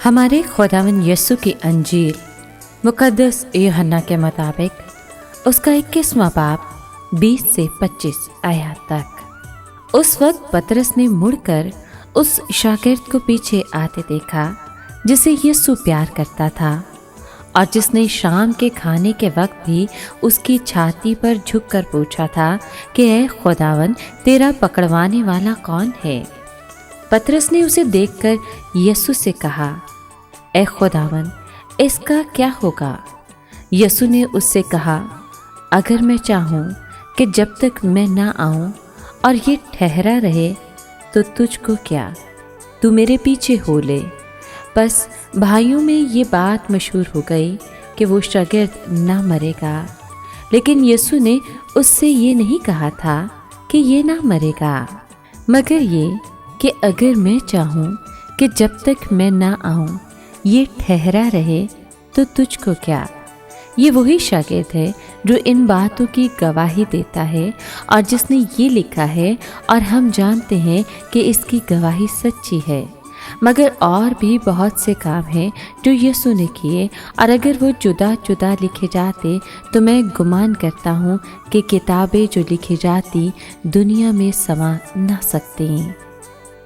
हमारे खुदावंद यीशु की अंजील मुकद्दस यूहन्ना के मुताबिक उसका 21वां बाब 20 से 25 आयत तक। उस वक्त पतरस ने मुड़कर उस शागिर्द को पीछे आते देखा जिसे यीशु प्यार करता था और जिसने शाम के खाने के वक्त भी उसकी छाती पर झुककर पूछा था कि ऐ खुदावंद, तेरा पकड़वाने वाला कौन है। पतरस ने उसे देखकर यीशु से कहा, ऐ खुदावंद, इसका क्या होगा। यीशु ने उससे कहा, अगर मैं चाहूँ कि जब तक मैं ना आऊँ और ये ठहरा रहे तो तुझको क्या, तू मेरे पीछे हो ले। बस भाइयों में ये बात मशहूर हो गई कि वो शागिर्द ना मरेगा, लेकिन यीशु ने उससे ये नहीं कहा था कि ये ना मरेगा, मगर ये कि अगर मैं चाहूँ कि जब तक मैं ना आऊँ ये ठहरा रहे तो तुझको क्या। ये वही शागिर्द है जो इन बातों की गवाही देता है और जिसने ये लिखा है, और हम जानते हैं कि इसकी गवाही सच्ची है। मगर और भी बहुत से काम हैं जो यीशु ने किए, और अगर वो जुदा जुदा लिखे जाते तो मैं गुमान करता हूँ कि किताबें जो लिखी जाती दुनिया में समा ना सकती।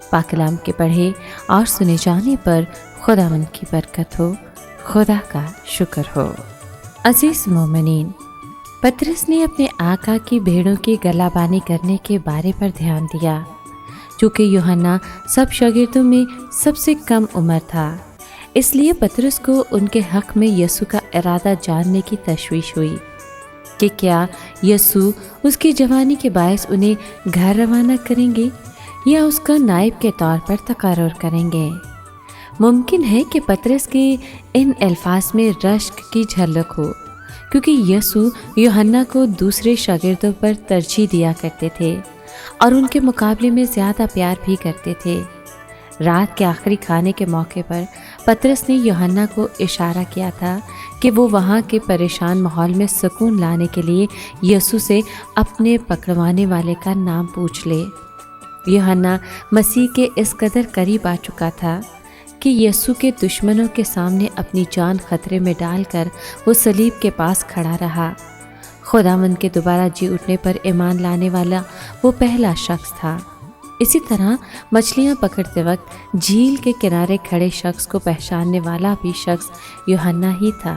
पाक कलाम के पढ़े और सुने जाने पर खुदावंद की बरकत हो, खुदा का शुक्र हो। अजीज मोमिनीन, पतरस ने अपने आका की भेड़ों की गलाबानी करने के बारे पर ध्यान दिया। चूँकि यूहन्ना सब शागिर्दों में सबसे कम उम्र था, इसलिए पतरस को उनके हक में यीशु का इरादा जानने की तशवीश हुई कि क्या यीशु उसकी जवानी के बायस उन्हें घर रवाना करेंगे या उसका नायब के तौर पर तकर्रुर करेंगे। मुमकिन है कि पतरस के इन अल्फाज में रश्क की झलक हो, क्योंकि यीशु यूहन्ना को दूसरे शागिर्दों पर तरजीह दिया करते थे और उनके मुकाबले में ज़्यादा प्यार भी करते थे। रात के आखिरी खाने के मौके पर पतरस ने यूहन्ना को इशारा किया था कि वो वहाँ के परेशान माहौल में सुकून लाने के लिए यीशु से अपने पकड़वाने वाले का नाम पूछ ले। यूहन्ना मसीह के इस कदर करीब आ चुका था कि यीशु के दुश्मनों के सामने अपनी जान खतरे में डालकर वो सलीब के पास खड़ा रहा। खुदावंद के दोबारा जी उठने पर ईमान लाने वाला वो पहला शख्स था। इसी तरह मछलियाँ पकड़ते वक्त झील के किनारे खड़े शख्स को पहचानने वाला भी शख्स यूहन्ना ही था।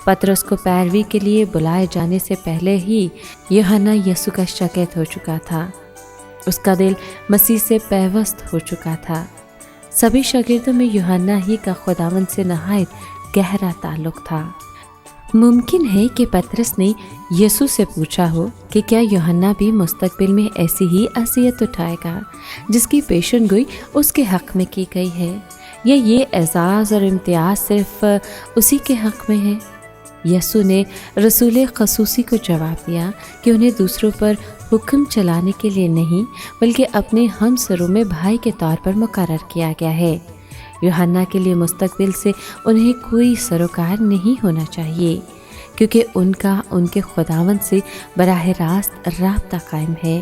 पतरस को पैरवी के लिए बुलाए जाने से पहले ही यूहन्ना यीशु का शागिर्द हो चुका था। उसका दिल मसीह से पैवस्त हो चुका था। सभी शागिर्दों में यूहन्ना ही का खुदावंद से नहायत गहरा ताल्लुक था। मुमकिन है कि पतरस ने यीशु से पूछा हो कि क्या यूहन्ना भी मुस्तकबिल में ऐसी ही अज़ियत उठाएगा जिसकी पेशनगोई उसके हक़ में की गई है, या ये एजाज़ और इम्तियाज़ सिर्फ उसी के हक़ में है। यीशु ने रसूल खसूसी को जवाब दिया कि उन्हें दूसरों पर हुक्म चलाने के लिए नहीं, बल्कि अपने हमसरों में भाई के तौर पर मुकर्रर किया गया है। यूहन्ना के लिए मुस्तकबिल से उन्हें कोई सरोकार नहीं होना चाहिए, क्योंकि उनका उनके खुदावंद से बराह रास्त राब्ता कायम है।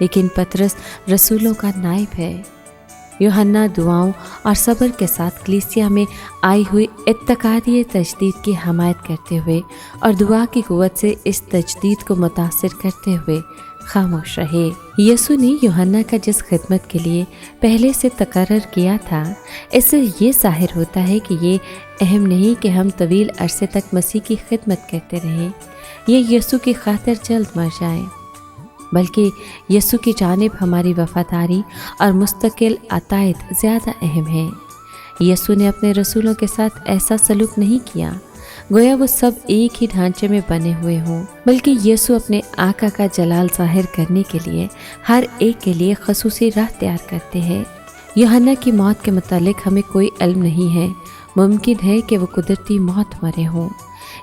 लेकिन पतरस रसूलों का नायब है। यूहन्ना दुआओं और सब्र के साथ कलीसिया में आई हुई इत्तकादी तजदीद की हमायत करते हुए और दुआ की क़ुव्वत से इस तजदीद को मुतासिर करते हुए खामोश रहे। यीशु ने यूहन्ना का जिस खिदमत के लिए पहले से तकर्रर किया था, इससे ये ज़ाहिर होता है कि ये अहम नहीं कि हम तवील अरसे तक मसीह की खिदमत करते रहें या यीशु की खातिर जल्द मर जाएं, बल्कि यीशु की जानिब हमारी वफ़ादारी और मुस्तकिल अतायत ज़्यादा अहम है। यीशु ने अपने रसूलों के साथ ऐसा सलूक नहीं किया गोया वो सब एक ही ढांचे में बने हुए हों, बल्कि यीशु अपने आका का जलाल ज़ाहिर करने के लिए हर एक के लिए खसूसी राह तैयार करते हैं। यूहन्ना की मौत के मुतालिक हमें कोई इल्म नहीं है। मुमकिन है कि वो कुदरती मौत मरे हों।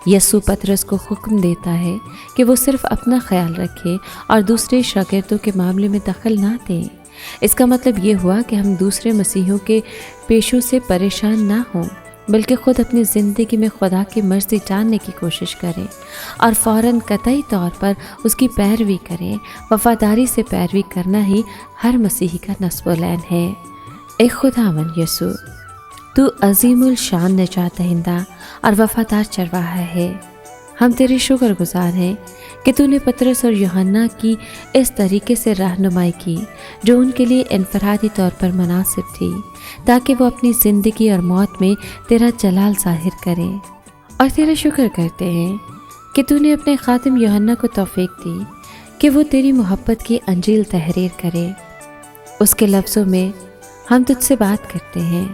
यीशु पतरस को हुक्म देता है कि वो सिर्फ अपना ख्याल रखे और दूसरे शागिर्दों के मामले में दखल ना दें। इसका मतलब ये हुआ कि हम दूसरे मसीहों के पेशों से परेशान ना हों, बल्कि ख़ुद अपनी ज़िंदगी में खुदा की मर्ज़ी जानने की कोशिश करें और फ़ौरन कतई तौर पर उसकी पैरवी करें। वफ़ादारी से पैरवी करना ही हर मसीही का नस्ब-ओ-लैन है। ए खुदावंद यीशु, تو عظیم الشان نجات دہندہ اور وفادار چرواہا ہے۔ ہم تیرے شکر گزار ہیں کہ تو نے پطرس اور یوحنا کی اس طریقے سے رہنمائی کی جو ان کے لیے انفرادی طور پر مناسب تھی، تاکہ وہ اپنی زندگی اور موت میں تیرا جلال ظاہر کریں۔ اور تیرا شکر کرتے ہیں کہ تو نے اپنے خادم یوحنا کو توفیق دی کہ وہ تیری محبت کی انجیل تحریر کرے۔ اس کے لفظوں میں ہم تجھ سے بات کرتے ہیں۔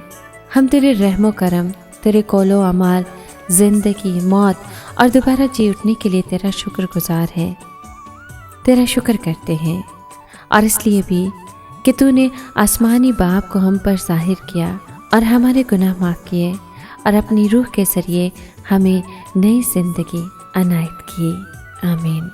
ہم تیرے رحم و کرم، تیرے قول و اعمال، زندگی، موت اور دوبارہ جی اٹھنے کے لیے تیرا شکر گزار ہیں۔ تیرا شکر کرتے ہیں، اور اس لیے بھی کہ تو نے آسمانی باپ کو ہم پر ظاہر کیا اور ہمارے گناہ معاف کیے اور اپنی روح کے ذریعے ہمیں نئی زندگی عنایت کی۔ آمین۔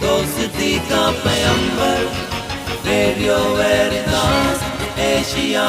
دوستی کا پیمبر، ریڈیو ویریتاس ایشیا۔